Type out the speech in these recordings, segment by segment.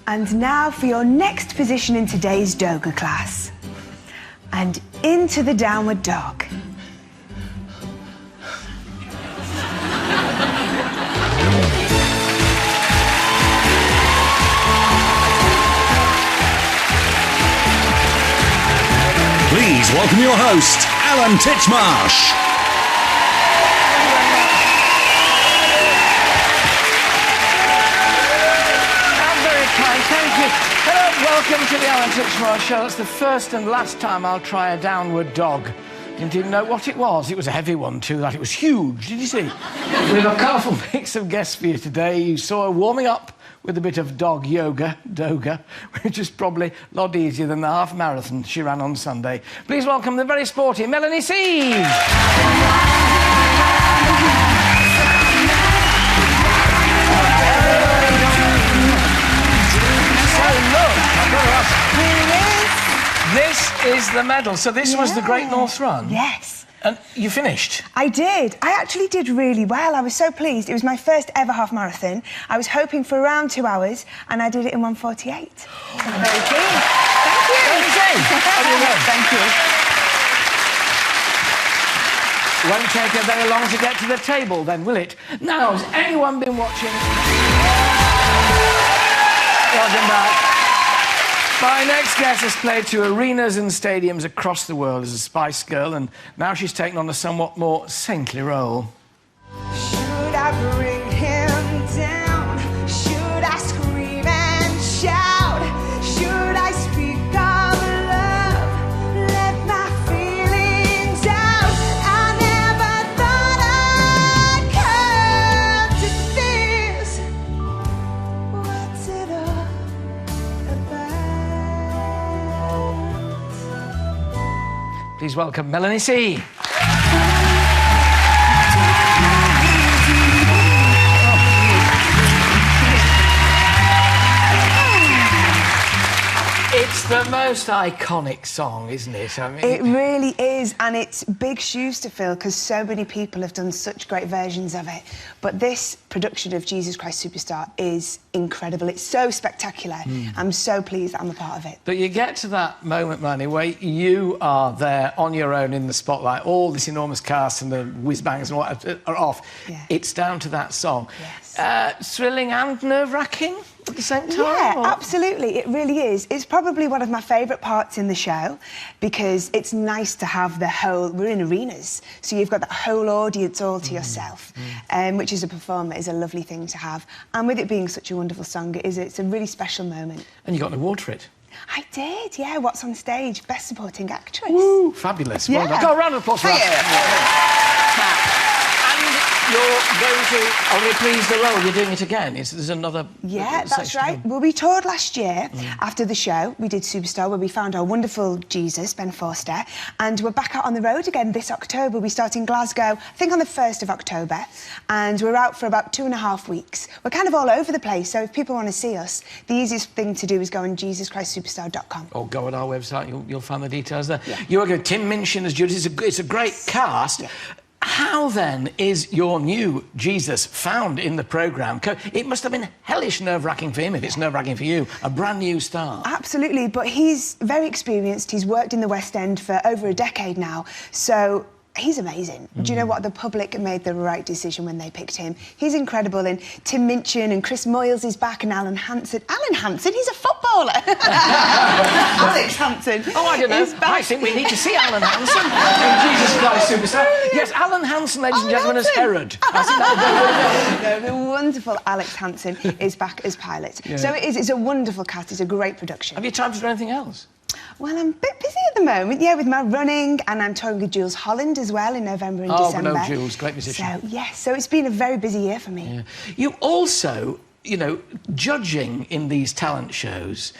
And now for your next position in today's Doga class. And into the downward dog. Please welcome your host, Alan Titchmarsh. Thank you. Hello, welcome to the Alan Titchmarsh Show. It's the first and last time I'll try a downward dog. Didn't even know what it was. It was a heavy one too, that. It was huge, did you see? We have a colourful mix of guests for you today. You saw her warming up with a bit of dog yoga, doga, which is probably a lot easier than the half marathon she ran on Sunday. Please welcome the very sporty Melanie C. This is the medal. So this was the Great North Run? Yes. And you finished? I did. I actually did really well. I was so pleased. It was my first ever half marathon. I was hoping for around 2 hours, and I did it in 1:48. I'm very keen. Thank you. Thank you. Won't take her very long to get to the table, then, will it? Now, has anyone been watching? Welcome back. My next guest has played to arenas and stadiums across the world as a Spice Girl, and now she's taken on a somewhat more saintly role. Should I bring him down? Should I scream and shout? Should I speak of love? Let my feelings out. I never thought I'd come to this. What's it all about? Please welcome Melanie C. It's the most iconic song, isn't it? I mean, it really is, and it's big shoes to fill because so many people have done such great versions of it. But this production of Jesus Christ Superstar is incredible. It's so spectacular. I'm so pleased that I'm a part of it. But you get to that moment, Melanie, where you are there on your own in the spotlight, all this enormous cast and the whiz-bangs and what are off. Yeah. It's down to that song. Yes. Thrilling and nerve-wracking at the same time? Yeah, or? absolutely. It really is. It's probably one of my favourite parts in the show because it's nice to have the whole... We're in arenas, so you've got that whole audience all to yourself, which as a performer is a lovely thing to have. And with it being such a wonderful song, it's a really special moment. And you got an award for it? I did, yeah. What's on Stage? Best Supporting Actress. Woo, fabulous. Yeah. Well done. Go, a round of applause for that. And you're going to reprise the role. You're doing it again. There's another... Yeah, that's right. Well, we toured last year after the show. We did Superstar, where we found our wonderful Jesus, Ben Forster, and we're back out on the road again this October. We start in Glasgow, I think on the 1st of October, and we're out for about 2.5 weeks. We're kind of all over the place, so if people want to see us, the easiest thing to do is go on jesuschristsuperstar.com. Or go on our website, you'll find the details there. Yeah. You're going to Tim Minchin as Judas. It's a great cast. Yeah. How, then, is your new Jesus found in the programme? It must have been hellish nerve-wracking for him, if it's nerve-wracking for you. A brand-new star. Absolutely, but he's very experienced. He's worked in the West End for over a decade now, so... He's amazing. Do you know what? The public made the right decision when they picked him. He's incredible, and Tim Minchin and Chris Moyles is back, and Alan Hansen. Alan Hansen? He's a footballer. Alex Hansen. Oh, I don't know. I think we need to see Alan Hansen in Jesus Christ Superstar. Yes, Alan Hansen, ladies and gentlemen, as Herod. I think that would go The wonderful Alex Hansen is back as Pilate. Yeah. So it's a wonderful cast. It's a great production. Have you time to do anything else? Well, I'm a bit busy at the moment, yeah, with my running, and I'm touring with Jules Holland as well in November and December. Oh, no, Jules, great musician. So, yes, so it's been a very busy year for me. Yeah. You also, you know, judging in these talent shows,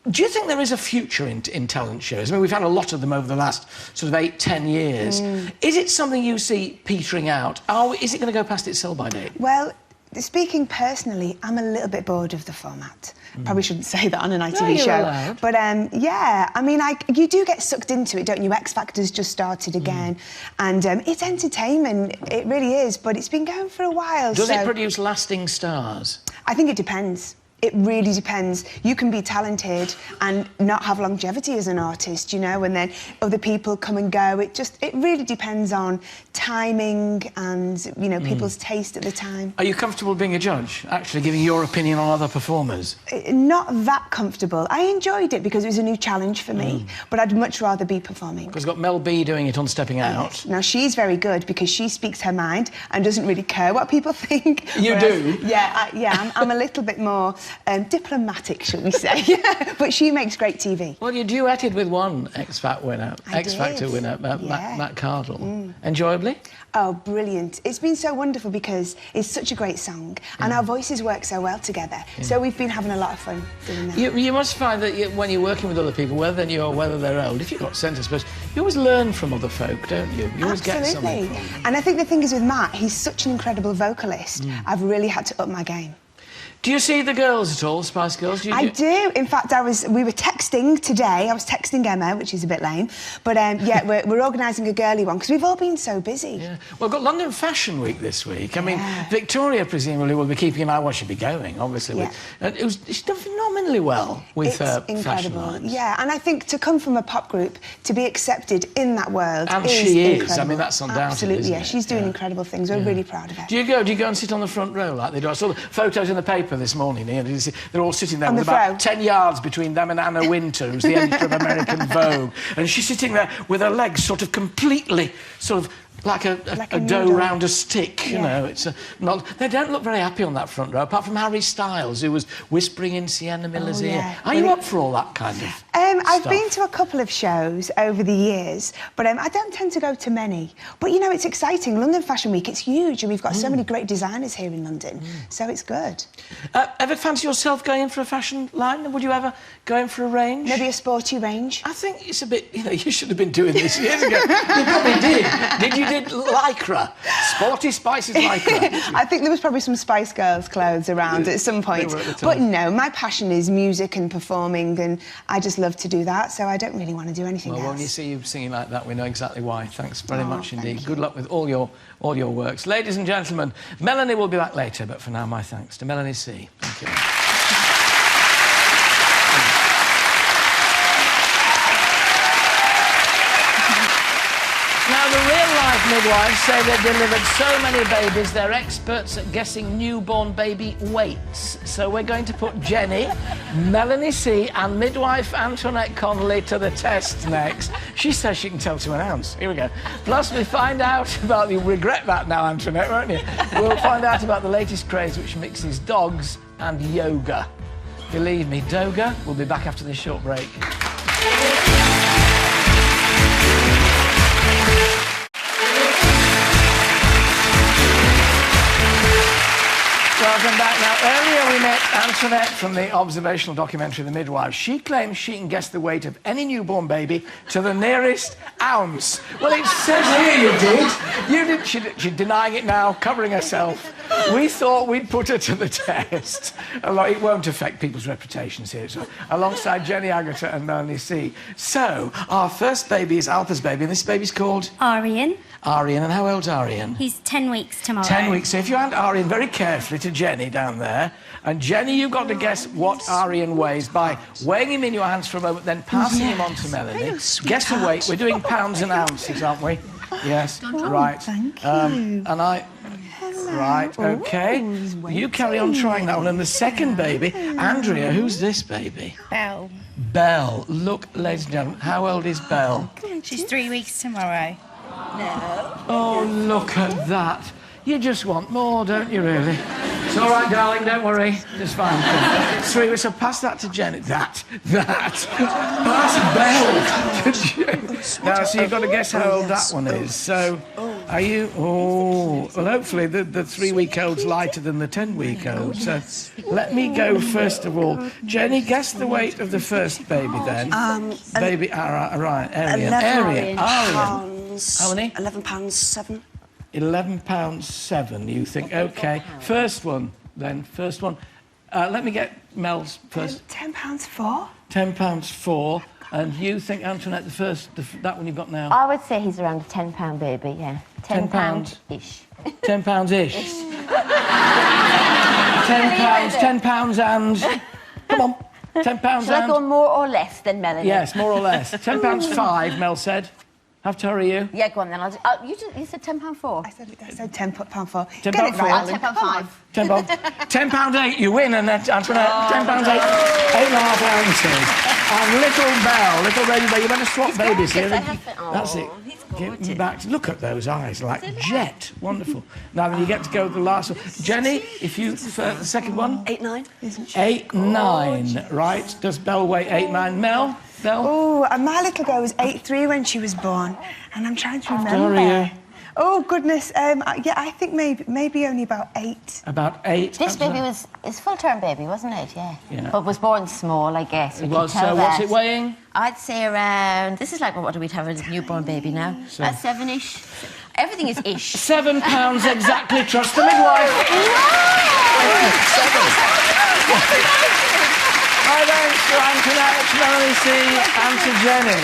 do you think there is a future in talent shows? I mean, we've had a lot of them over the last sort of 8-10 years. Is it something you see petering out? Is it going to go past its sell-by date? Well, speaking personally, I'm a little bit bored of the format. Probably shouldn't say that on an ITV show. Allowed. But, yeah, I mean, you do get sucked into it, don't you? X Factor's just started again. And it's entertainment, it really is, but it's been going for a while. Does it produce lasting stars? I think it depends. it really depends. You can be talented and not have longevity as an artist, you know, and then other people come and go. It really depends on timing and, you know, people's taste at the time. Are you comfortable being a judge, actually giving your opinion on other performers? Not that comfortable. I enjoyed it because it was a new challenge for me, but I'd much rather be performing. Because you've got Mel B doing it on Stepping Out. Now, she's very good because she speaks her mind and doesn't really care what people think. You do? Yeah, I'm a little bit more diplomatic, shall we say. But she makes great TV. Well, you duetted with one X Factor winner, Matt Cardle. Enjoyably? Oh, brilliant. It's been so wonderful because it's such a great song and our voices work so well together. So we've been having a lot of fun doing that. You must find that when you're working with other people, whether they're new or whether they're old, if you've got sense, I suppose, you always learn from other folk, don't you? You always get something from them. And I think the thing is with Matt, he's such an incredible vocalist. I've really had to up my game. Do you see the girls at all, Spice Girls? I do. In fact, we were texting today. I was texting Emma, which is a bit lame. But, yeah, we're organising a girly one because we've all been so busy. Yeah. Well, we've got London Fashion Week this week. I mean, Victoria presumably will be keeping an eye on what she'll be going, obviously. Yeah. She's done phenomenally well with her fashion lines. Yeah, and I think to come from a pop group, to be accepted in that world and is she is. Incredible. I mean, that's undoubted, absolutely, isn't yeah. it? She's doing incredible things. We're really proud of her. Do you go and sit on the front row like they do? I saw the photos in the paper this morning. You know, they're all sitting there with about 10 yards between them and Anna Wintour, who's the editor of American Vogue. And she's sitting there with her legs sort of completely like a dough round a stick, you know. It's they don't look very happy on that front row, apart from Harry Styles, who was whispering in Sienna Miller's ear. Are you up for all that kind of stuff? I've been to a couple of shows over the years, but I don't tend to go to many. But, you know, it's exciting. London Fashion Week, it's huge, and we've got so many great designers here in London, so it's good. Ever fancy yourself going in for a fashion line? Would you ever go in for a range? Maybe a sporty range? I think it's a bit, you know, you should have been doing this years ago. You probably did. You did Lycra. Sporty Spice's Lycra. I think there was probably some Spice Girls clothes around at some point. But no, my passion is music and performing, and I just love to do that, so I don't really want to do anything else. Well, when you see you singing like that, we know exactly why. Thanks very much indeed. Good luck with all your works. Ladies and gentlemen, Melanie will be back later, but for now, my thanks to Melanie C. Thank you. Now, the real-life midwives say they've delivered so many babies, they're experts at guessing newborn baby weights. So we're going to put Jenny, Melanie C and midwife Antoinette Connolly to the test next. She says she can tell to an ounce. Here we go. Plus, we find out about... You'll regret that now, Antoinette, won't you? We'll find out about the latest craze which mixes dogs and yoga. Believe me, Doga. We'll be back after this short break. Welcome back. Now, earlier we met Antoinette from the observational documentary The Midwives. She claims she can guess the weight of any newborn baby to the nearest ounce. Well, it says here you did. You did. She's denying it now, covering herself. We thought we'd put her to the test. It won't affect people's reputations here. So, alongside Jenny Agata and Melanie C. So, our first baby is Alpa's baby, and this baby's called... Aryan. Aryan, and how old's Aryan? He's 10 weeks tomorrow. 10 weeks. So if you hand Aryan very carefully to Jenny down there, and Jenny, you've got to guess what Aryan weighs by weighing him in your hands for a moment, then passing him on to Melanie. Guess the weight. We're doing pounds and ounces, aren't we? Yes. Right. Thank you. And I... Hello. Right, OK. You carry on trying that one. And the second baby, Andrea, who's this baby? Belle. Belle. Look, ladies and gentlemen, how old is Belle? She's 3 weeks tomorrow. No. Oh, look at that. You just want more, don't you, really? It's all right, darling, don't worry. Just fine. 3 weeks, so pass that to Jenny. That. Pass Belle to Jenny. Now, so you've got to guess how old that one is. So, are you... Oh, well, hopefully the 3-week-old's lighter than the 10-week-old. So, let me go first of all. Jenny, guess the weight of the first baby, then. Baby, right, Aryan. How many? £11.07. £11.07, you think? OK. First one, then. First one. Let me get Mel's first. £10.04. £10.04. And you think, Antoinette, that one you've got now? I would say he's around a £10 baby, yeah. £10-ish. £10-ish? £10 and... Come on. £10 Shall I go and... more or less than Melanie? Yes, more or less. £10 5, Mel said. Have to hurry you. Yeah, go on then. You said £10 4. I said £10 for. £10 Get it for. right, Alan. £10 Come on. 5. £10 8, you win, and that's £10 8, 8.5 ounces. And little baby Bell, you better swap babies here. That's it. Give him back. Look at those eyes, like jet. Wonderful. Now then, you get to go with the last one. Jenny, if you prefer the second one. 8 9. 8 9, right? Does Bell weigh 8 9? Mel? Bell? Oh, and my little girl was 8'3" when she was born, and I'm trying to remember. Hurry. Oh goodness, yeah, I think maybe only about 8. About 8. This baby was full-term baby, wasn't it? Yeah. But was born small, I guess. It was. So what's it weighing? I'd say around. This is like what do we have as a newborn baby now? So- 7-ish. Everything is ish. £7 exactly. Trust the midwife. Hi, thanks to Antoinette, Melanie C, and to Jenny.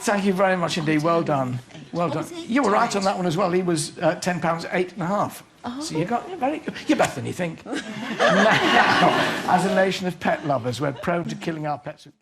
Thank you very much indeed. Well done. Well done. You were right on that one as well. He was £10 8.5. So you're very good. You're better than you think. Now, as a nation of pet lovers, we're prone to killing our pets.